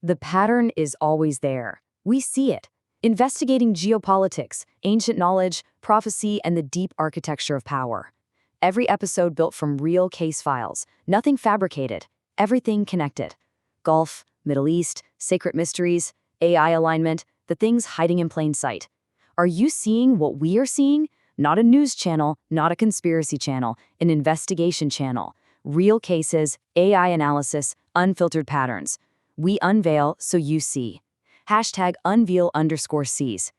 The pattern is always there. We see it. Investigating geopolitics, ancient knowledge, prophecy, and the deep architecture of power. Every episode built from real case files, nothing fabricated, everything connected. Gulf, Middle East, sacred mysteries, AI alignment, the things hiding in plain sight. Are you seeing what we are seeing? Not a news channel, not a conspiracy channel, an investigation channel. Real cases, AI analysis, unfiltered patterns. We unveil so you see. #Unveil_Cs.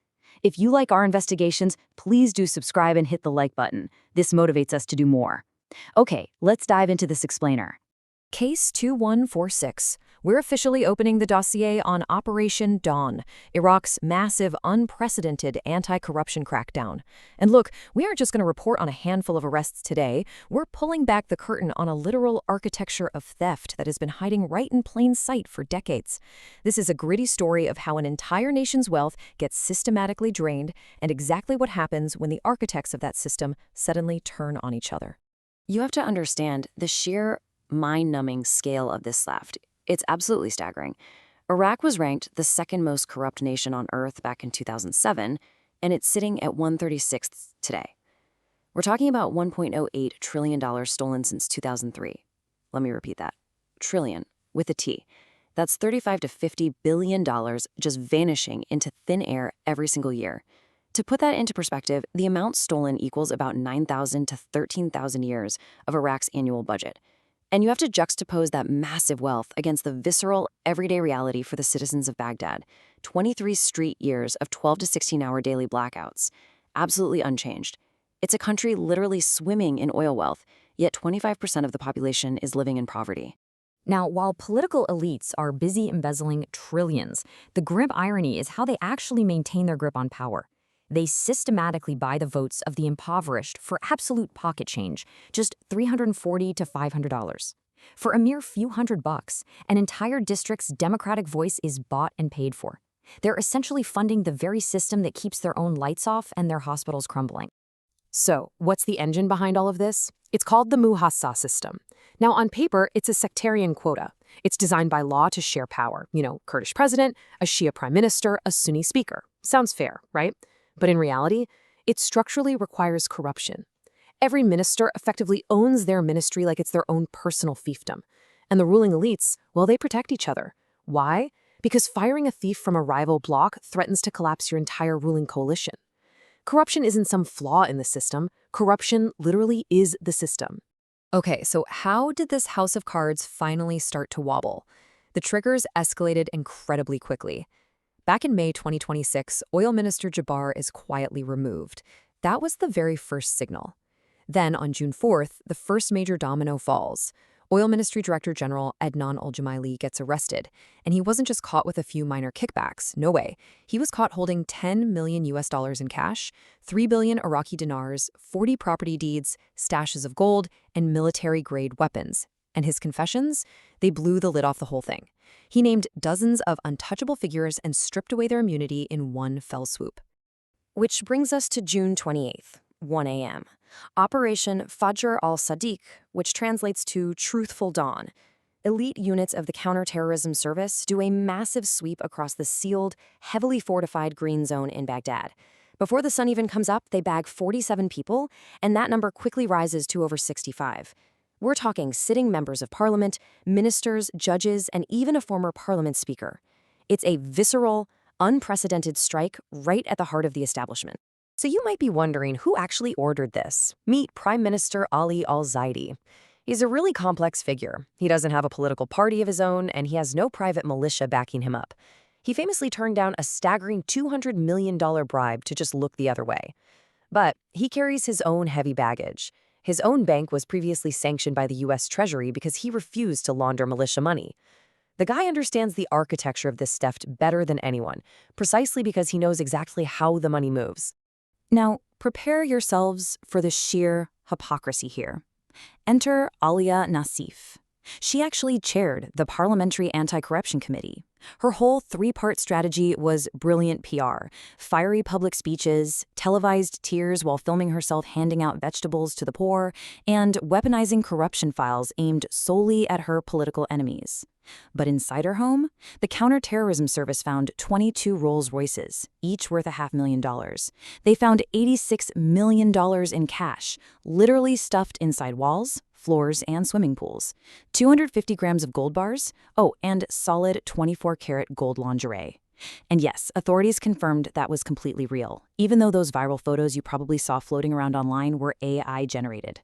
If you like our investigations, please do subscribe and hit the like button. This motivates us to do more. Okay, let's dive into this explainer. Case 2146. We're officially opening the dossier on Operation Dawn, Iraq's massive, unprecedented anti-corruption crackdown. And look, we aren't just going to report on a handful of arrests today. We're pulling back the curtain on a literal architecture of theft that has been hiding right in plain sight for decades. This is a gritty story of how an entire nation's wealth gets systematically drained and exactly what happens when the architects of that system suddenly turn on each other. You have to understand the sheer mind-numbing scale of this theft. It's absolutely staggering. Iraq was ranked the second most corrupt nation on Earth back in 2007, and it's sitting at 136th today. We're talking about $1.08 trillion stolen since 2003. Let me repeat that. Trillion, with a T. That's $35 to $50 billion just vanishing into thin air every single year. To put that into perspective, the amount stolen equals about 9,000 to 13,000 years of Iraq's annual budget. And you have to juxtapose that massive wealth against the visceral, everyday reality for the citizens of Baghdad. 23 straight years of 12 to 16-hour daily blackouts. Absolutely unchanged. It's a country literally swimming in oil wealth, yet 25% of the population is living in poverty. Now, while political elites are busy embezzling trillions, the grim irony is how they actually maintain their grip on power. They systematically buy the votes of the impoverished for absolute pocket change, just $340 to $500. For a mere few $100, an entire district's democratic voice is bought and paid for. They're essentially funding the very system that keeps their own lights off and their hospitals crumbling. So, what's the engine behind all of this? It's called the Muhasasa system. Now, on paper, it's a sectarian quota. It's designed by law to share power. Kurdish president, a Shia prime minister, a Sunni speaker. Sounds fair, right? But in reality, it structurally requires corruption. Every minister effectively owns their ministry like it's their own personal fiefdom. And the ruling elites, well, they protect each other. Why? Because firing a thief from a rival bloc threatens to collapse your entire ruling coalition. Corruption isn't some flaw in the system. Corruption literally is the system. Okay, so how did this house of cards finally start to wobble? The triggers escalated incredibly quickly. Back in May 2026, Oil Minister Jabbar is quietly removed. That was the very first signal. Then, on June 4th, the first major domino falls. Oil Ministry Director General Adnan Al-Jumaili gets arrested, and he wasn't just caught with a few minor kickbacks. No way. He was caught holding $10 million in cash, 3 billion Iraqi dinars, 40 property deeds, stashes of gold, and military-grade weapons. And his confessions? They blew the lid off the whole thing. He named dozens of untouchable figures and stripped away their immunity in one fell swoop. Which brings us to June 28th, 1 a.m. Operation Fajr al-Sadiq, which translates to Truthful Dawn. Elite units of the Counterterrorism Service do a massive sweep across the sealed, heavily fortified green zone in Baghdad. Before the sun even comes up, they bag 47 people, and that number quickly rises to over 65. We're talking sitting members of parliament, ministers, judges, and even a former parliament speaker. It's a visceral, unprecedented strike right at the heart of the establishment. So you might be wondering who actually ordered this. Meet Prime Minister Ali al-Zaidi. He's a really complex figure. He doesn't have a political party of his own, and he has no private militia backing him up. He famously turned down a staggering $200 million bribe to just look the other way. But he carries his own heavy baggage. His own bank was previously sanctioned by the U.S. Treasury because he refused to launder militia money. The guy understands the architecture of this theft better than anyone, precisely because he knows exactly how the money moves. Now, prepare yourselves for the sheer hypocrisy here. Enter Alia Nassif. She actually chaired the Parliamentary Anti-Corruption Committee. Her whole three-part strategy was brilliant PR, fiery public speeches, televised tears while filming herself handing out vegetables to the poor, and weaponizing corruption files aimed solely at her political enemies. But inside her home, the counterterrorism service found 22 Rolls-Royces, each worth $500,000. They found $86 million in cash, literally stuffed inside walls, floors, and swimming pools. 250 grams of gold bars, and solid 24-karat gold lingerie. And yes, authorities confirmed that was completely real, even though those viral photos you probably saw floating around online were AI-generated.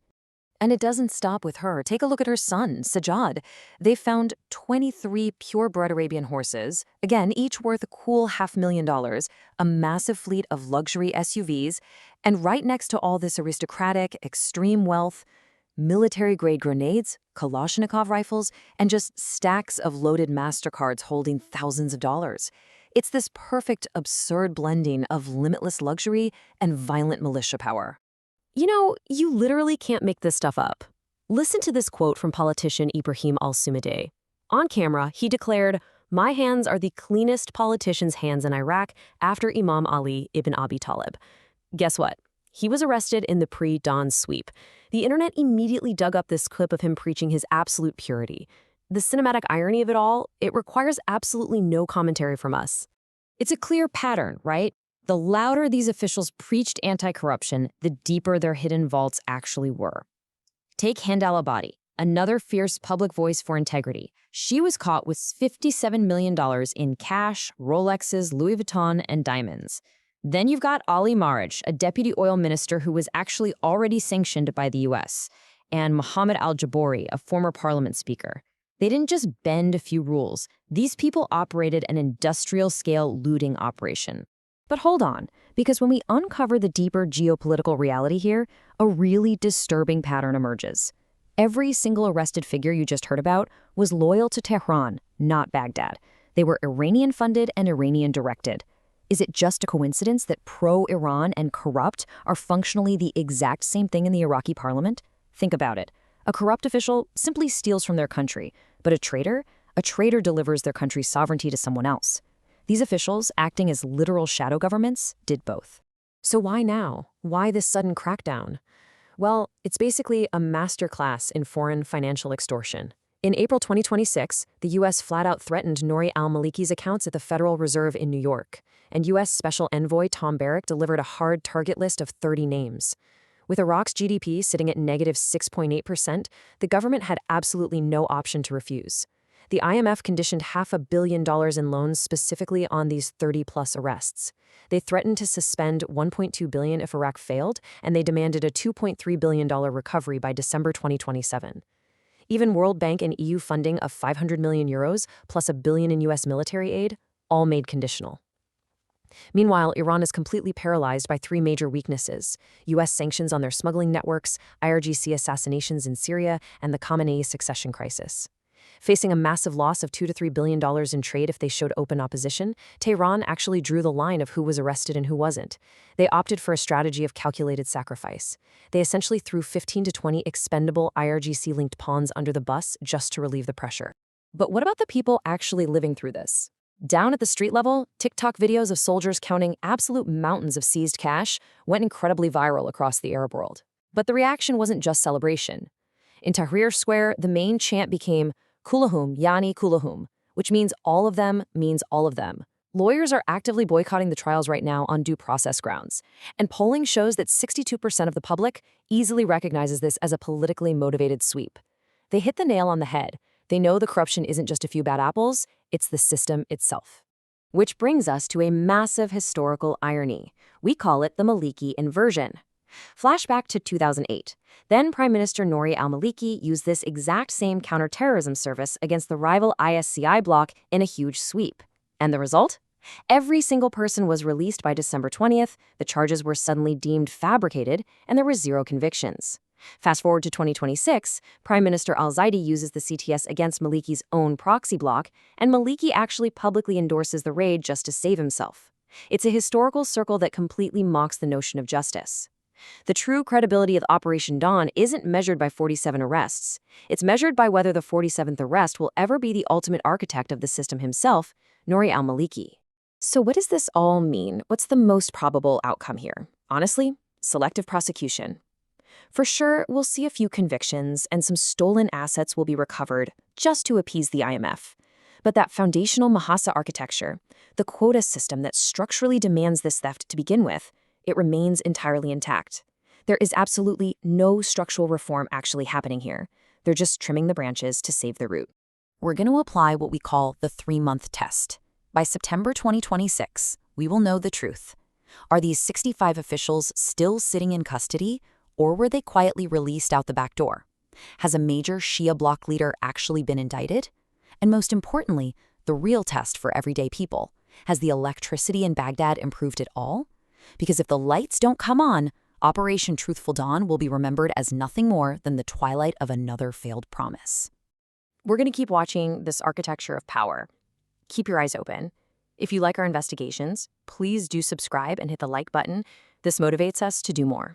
And it doesn't stop with her. Take a look at her son, Sajjad. They found 23 purebred Arabian horses, again, each worth a cool $500,000, a massive fleet of luxury SUVs, and right next to all this aristocratic, extreme wealth, military-grade grenades, Kalashnikov rifles, and just stacks of loaded MasterCards holding thousands of dollars. It's this perfect, absurd blending of limitless luxury and violent militia power. You know, you literally can't make this stuff up. Listen to this quote from politician Ibrahim al-Sumadeh. On camera, he declared, "My hands are the cleanest politician's hands in Iraq after Imam Ali ibn Abi Talib." Guess what? He was arrested in the pre-dawn sweep. The internet immediately dug up this clip of him preaching his absolute purity. The cinematic irony of it all, it requires absolutely no commentary from us. It's a clear pattern, right? The louder these officials preached anti-corruption, the deeper their hidden vaults actually were. Take Hind al-Abadi, another fierce public voice for integrity. She was caught with $57 million in cash, Rolexes, Louis Vuitton, and diamonds. Then you've got Ali Maraj, a deputy oil minister who was actually already sanctioned by the US, and Mohammed al-Jabouri, a former parliament speaker. They didn't just bend a few rules. These people operated an industrial-scale looting operation. But hold on, because when we uncover the deeper geopolitical reality here, a really disturbing pattern emerges. Every single arrested figure you just heard about was loyal to Tehran, not Baghdad. They were Iranian-funded and Iranian-directed. Is it just a coincidence that pro-Iran and corrupt are functionally the exact same thing in the Iraqi parliament? Think about it. A corrupt official simply steals from their country, but a traitor delivers their country's sovereignty to someone else. These officials, acting as literal shadow governments, did both. So why now? Why this sudden crackdown? Well, it's basically a masterclass in foreign financial extortion. In April 2026, the U.S. flat-out threatened Nouri al-Maliki's accounts at the Federal Reserve in New York, and U.S. Special Envoy Tom Barrack delivered a hard target list of 30 names. With Iraq's GDP sitting at negative 6.8%, the government had absolutely no option to refuse. The IMF conditioned $500 million in loans specifically on these 30-plus arrests. They threatened to suspend $1.2 billion if Iraq failed, and they demanded a $2.3 billion recovery by December 2027. Even World Bank and EU funding of €500 million plus $1 billion in U.S. military aid, all made conditional. Meanwhile, Iran is completely paralyzed by three major weaknesses: U.S. sanctions on their smuggling networks, IRGC assassinations in Syria, and the Khamenei succession crisis. Facing a massive loss of $2 to $3 billion in trade if they showed open opposition, Tehran actually drew the line of who was arrested and who wasn't. They opted for a strategy of calculated sacrifice. They essentially threw 15 to 20 expendable IRGC-linked pawns under the bus just to relieve the pressure. But what about the people actually living through this? Down at the street level, TikTok videos of soldiers counting absolute mountains of seized cash went incredibly viral across the Arab world. But the reaction wasn't just celebration. In Tahrir Square, the main chant became Kulahum Yani Kulahum, which means all of them means all of them. Lawyers are actively boycotting the trials right now on due process grounds. And polling shows that 62% of the public easily recognizes this as a politically motivated sweep. They hit the nail on the head. They know the corruption isn't just a few bad apples, it's the system itself. Which brings us to a massive historical irony. We call it the Maliki inversion. Flashback to 2008. Then Prime Minister Nouri al-Maliki used this exact same counterterrorism service against the rival ISCI bloc in a huge sweep. And the result? Every single person was released by December 20th, the charges were suddenly deemed fabricated, and there were zero convictions. Fast forward to 2026, Prime Minister al-Zaidi uses the CTS against Maliki's own proxy bloc, and Maliki actually publicly endorses the raid just to save himself. It's a historical circle that completely mocks the notion of justice. The true credibility of Operation Dawn isn't measured by 47 arrests. It's measured by whether the 47th arrest will ever be the ultimate architect of the system himself, Nouri al-Maliki. So what does this all mean? What's the most probable outcome here? Honestly, selective prosecution. For sure, we'll see a few convictions and some stolen assets will be recovered just to appease the IMF. But that foundational Muhasasa architecture, the quota system that structurally demands this theft to begin with, it remains entirely intact. There is absolutely no structural reform actually happening here. They're just trimming the branches to save the root. We're going to apply what we call the 3-month test. By September 2026, we will know the truth. Are these 65 officials still sitting in custody, or were they quietly released out the back door? Has a major Shia bloc leader actually been indicted? And most importantly, the real test for everyday people. Has the electricity in Baghdad improved at all? Because if the lights don't come on, Operation Truthful Dawn will be remembered as nothing more than the twilight of another failed promise. We're going to keep watching this architecture of power. Keep your eyes open. If you like our investigations, please do subscribe and hit the like button. This motivates us to do more.